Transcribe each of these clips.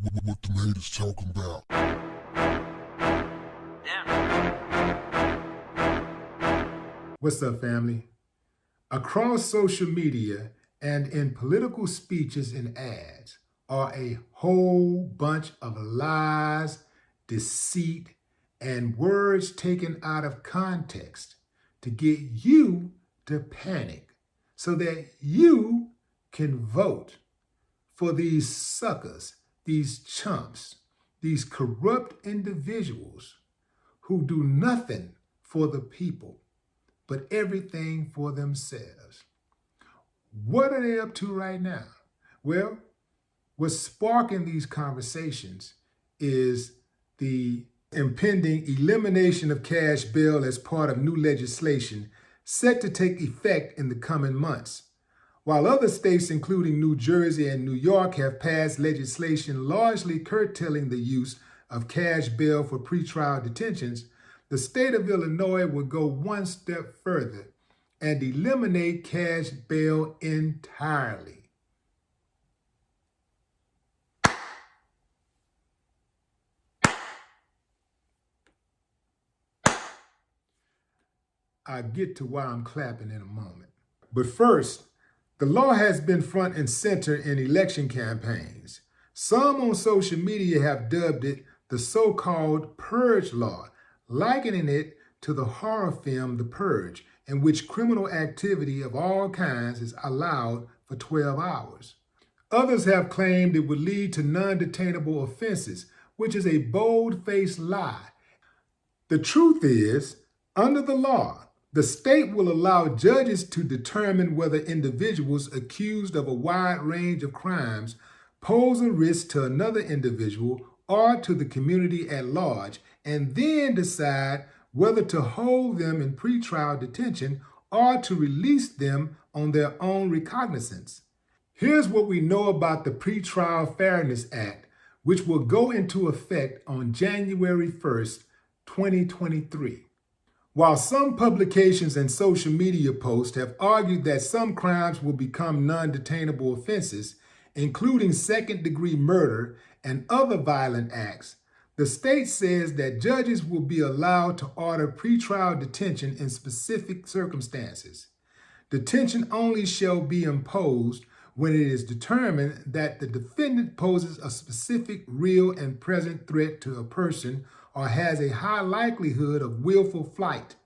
What the haters talking about? What's up, family? Across social media and in political speeches and ads are a whole bunch of lies, deceit, and words taken out of context to get you to panic so that you can vote for these suckers, these chumps, these corrupt individuals who do nothing for the people but everything for themselves. What are they up to right now? Well, what's sparking these conversations is the impending elimination of cash bail as part of new legislation set to take effect in the coming months. While other states, including New Jersey and New York, have passed legislation largely curtailing the use of cash bail for pretrial detentions, the state of Illinois will go one step further and eliminate cash bail entirely. I'll get to why I'm clapping in a moment. But first, the law has been front and center in election campaigns. Some on social media have dubbed it the so-called PURGE law, likening it to the horror film The Purge, in which criminal activity of all kinds is allowed for 12 hours. Others have claimed it would lead to non-detainable offenses, which is a bold-faced lie. The truth is, under the law, the state will allow judges to determine whether individuals accused of a wide range of crimes pose a risk to another individual or to the community at large, and then decide whether to hold them in pretrial detention or to release them on their own recognizance. Here's what we know about the Pretrial Fairness Act, which will go into effect on January 1st, 2023. While some publications and social media posts have argued that some crimes will become non-detainable offenses, including second-degree murder and other violent acts, the state says that judges will be allowed to order pretrial detention in specific circumstances. Detention only shall be imposed when it is determined that the defendant poses a specific real and present threat to a person or has a high likelihood of willful flight.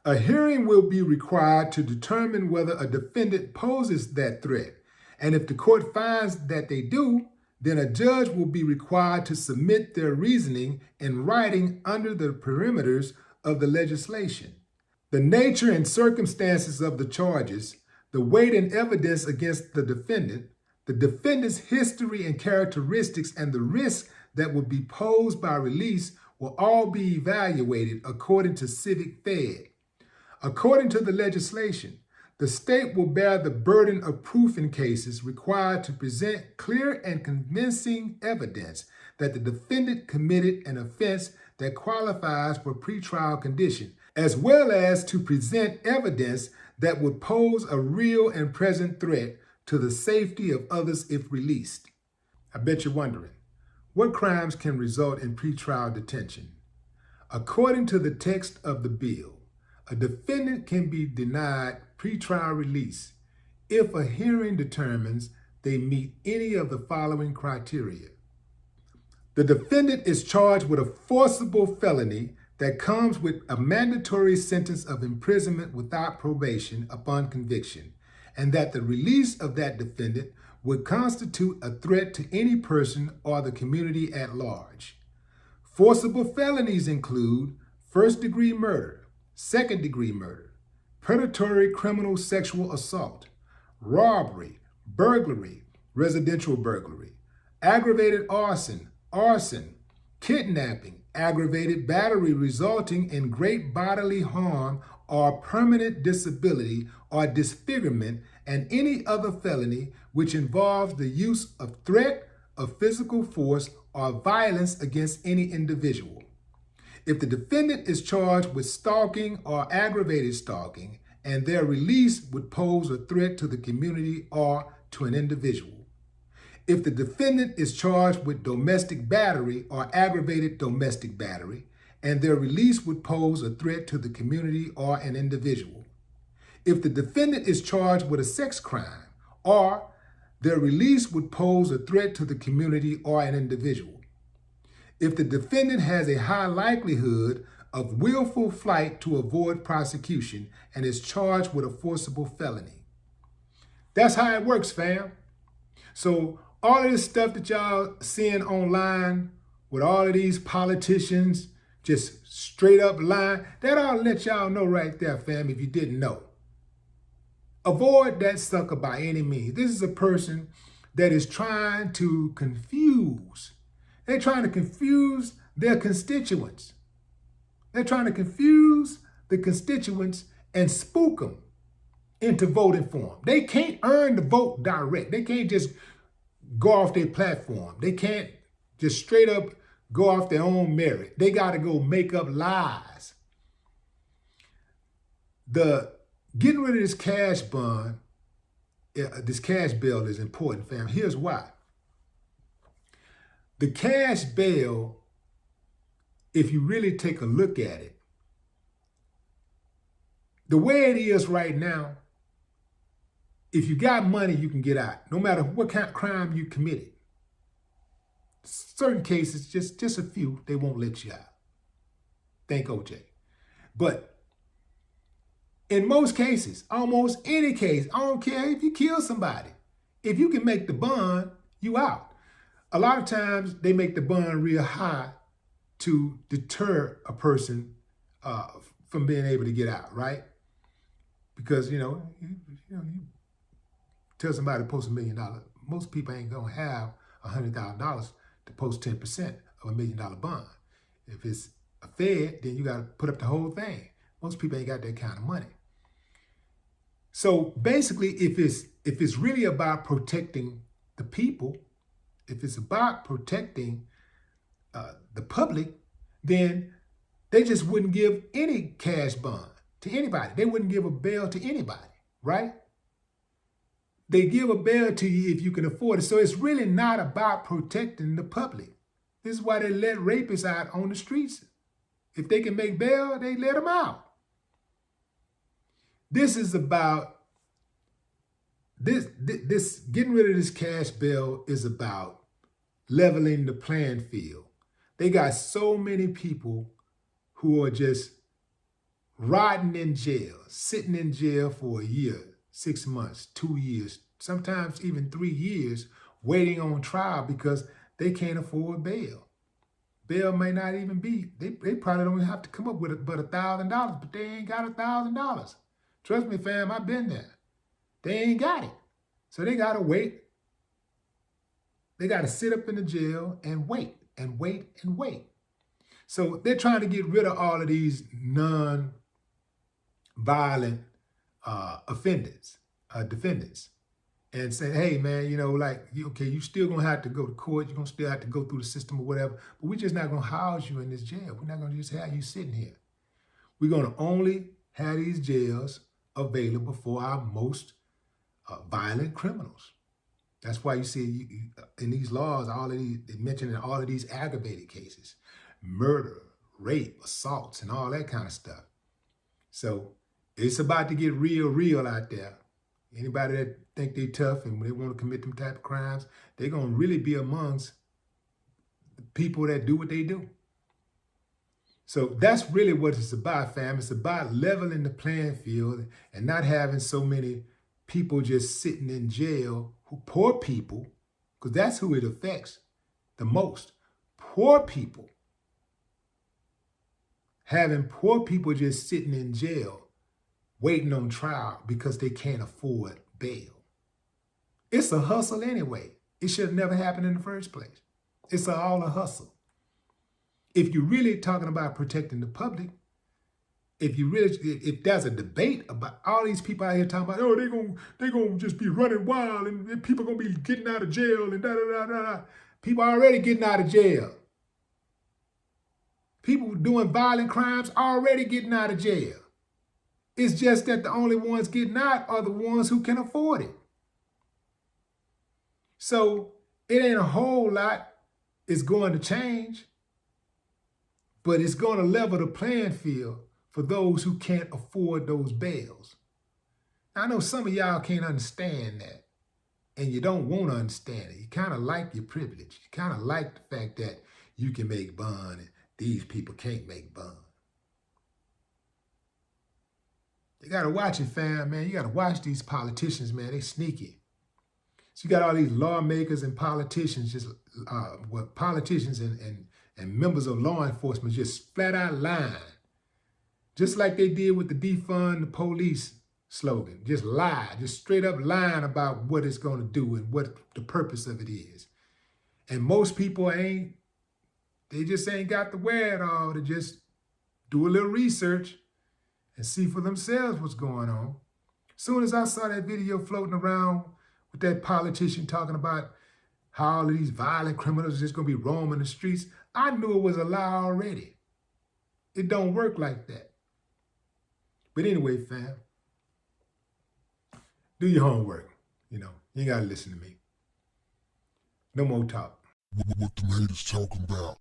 A hearing will be required to determine whether a defendant poses that threat, and if the court finds that they do, then a judge will be required to submit their reasoning in writing under the perimeters of the legislation. The nature and circumstances of the charges, the weight and evidence against the defendant's history and characteristics, and the risk that would be posed by release will all be evaluated according to civic fed. According to the legislation, the state will bear the burden of proof in cases required to present clear and convincing evidence that the defendant committed an offense that qualifies for pretrial condition, as well as to present evidence that would pose a real and present threat to the safety of others if released. I bet you're wondering, what crimes can result in pretrial detention? According to the text of the bill, a defendant can be denied pretrial release if a hearing determines they meet any of the following criteria. The defendant is charged with a forcible felony that comes with a mandatory sentence of imprisonment without probation upon conviction, and that the release of that defendant would constitute a threat to any person or the community at large. Forcible felonies include first-degree murder, second-degree murder, predatory criminal sexual assault, robbery, burglary, residential burglary, aggravated arson, kidnapping, aggravated battery resulting in great bodily harm or permanent disability or disfigurement, and any other felony which involves the use of threat of physical force or violence against any individual. If the defendant is charged with stalking or aggravated stalking, and their release would pose a threat to the community or to an individual. If the defendant is charged with domestic battery or aggravated domestic battery, and their release would pose a threat to the community or an individual. If the defendant is charged with a sex crime, or their release would pose a threat to the community or an individual. If the defendant has a high likelihood of willful flight to avoid prosecution and is charged with a forcible felony. That's how it works, fam. So all of this stuff that y'all seeing online with all of these politicians just straight up lying, that ought to let y'all know right there, fam, if you didn't know. Avoid that sucker by any means. This is a person that is trying to confuse. They're trying to confuse their constituents. They're trying to confuse the constituents and spook them into voting for them. They can't earn the vote direct. They can't just go off their platform. They can't just straight up go off their own merit. They got to go make up lies. The getting rid of this cash bond, this cash bail is important, fam. Here's why. The cash bail, if you really take a look at it, the way it is right now, if you got money, you can get out, no matter what kind of crime you committed. Certain cases, just a few, they won't let you out. Thank OJ. But in most cases, almost any case, I don't care if you kill somebody, if you can make the bond, you out. A lot of times they make the bond real high to deter a person from being able to get out, right? Because, you tell somebody to post $1 million. Most people ain't gonna have $100,000 to post 10% of $1 million bond. If it's a Fed, then you gotta put up the whole thing. Most people ain't got that kind of money. So basically, if it's really about protecting the people, if it's about protecting the public, then they just wouldn't give any cash bond to anybody. They wouldn't give a bail to anybody, right? They give a bail to you if you can afford it. So it's really not about protecting the public. This is why they let rapists out on the streets. If they can make bail, they let them out. This is about, this getting rid of this cash bail is about leveling the playing field. They got so many people who are just rotting in jail, sitting in jail for a year, 6 months, 2 years, sometimes even 3 years, waiting on trial because they can't afford bail. Bail may not even be, they probably don't even have to come up with but $1,000, but they ain't got $1,000. Trust me, fam, I've been there. They ain't got it. So they gotta wait. They gotta sit up in the jail and wait and wait and wait. So they're trying to get rid of all of these non-violent defendants, and say, hey, man, you still gonna have to go to court. You're gonna still have to go through the system or whatever, but we're just not gonna house you in this jail. We're not gonna just have you sitting here. We're gonna only have these jails available for our most violent criminals. That's why you see in these laws, they mention in all of these aggravated cases, murder, rape, assaults, and all that kind of stuff. So it's about to get real out there. Anybody that think they tough and they want to commit them type of crimes, they're going to really be amongst the people that do what they do. So that's really what it's about, fam. It's about leveling the playing field and not having so many people just sitting in jail, poor people, because that's who it affects the most. Poor people. Having poor people just sitting in jail waiting on trial because they can't afford bail. It's a hustle anyway. It should have never happened in the first place. It's all a hustle. If you're really talking about protecting the public, if there's a debate about all these people out here talking about, they're gonna just be running wild and people gonna be getting out of jail and da. People are already getting out of jail. People doing violent crimes already getting out of jail. It's just that the only ones getting out are the ones who can afford it. So It ain't a whole lot it's going to change, but it's going to level the playing field for those who can't afford those bails. Now, I know some of y'all can't understand that, and you don't want to understand it. You kind of like your privilege. You kind of like the fact that you can make bond and these people can't make bond. You got to watch it, fam, man. You got to watch these politicians, man. They sneaky. So you got all these lawmakers and politicians, politicians and members of law enforcement just flat out lying. Just like they did with the defund the police slogan. Just lie, just straight up lying about what it's going to do and what the purpose of it is. And most people they just ain't got the wherewithal to just do a little research and see for themselves what's going on. As soon as I saw that video floating around with that politician talking about how all of these violent criminals are just going to be roaming the streets, I knew it was a lie already. It don't work like that. But anyway, fam, do your homework. You ain't got to listen to me. No more talk. What the haters talking about?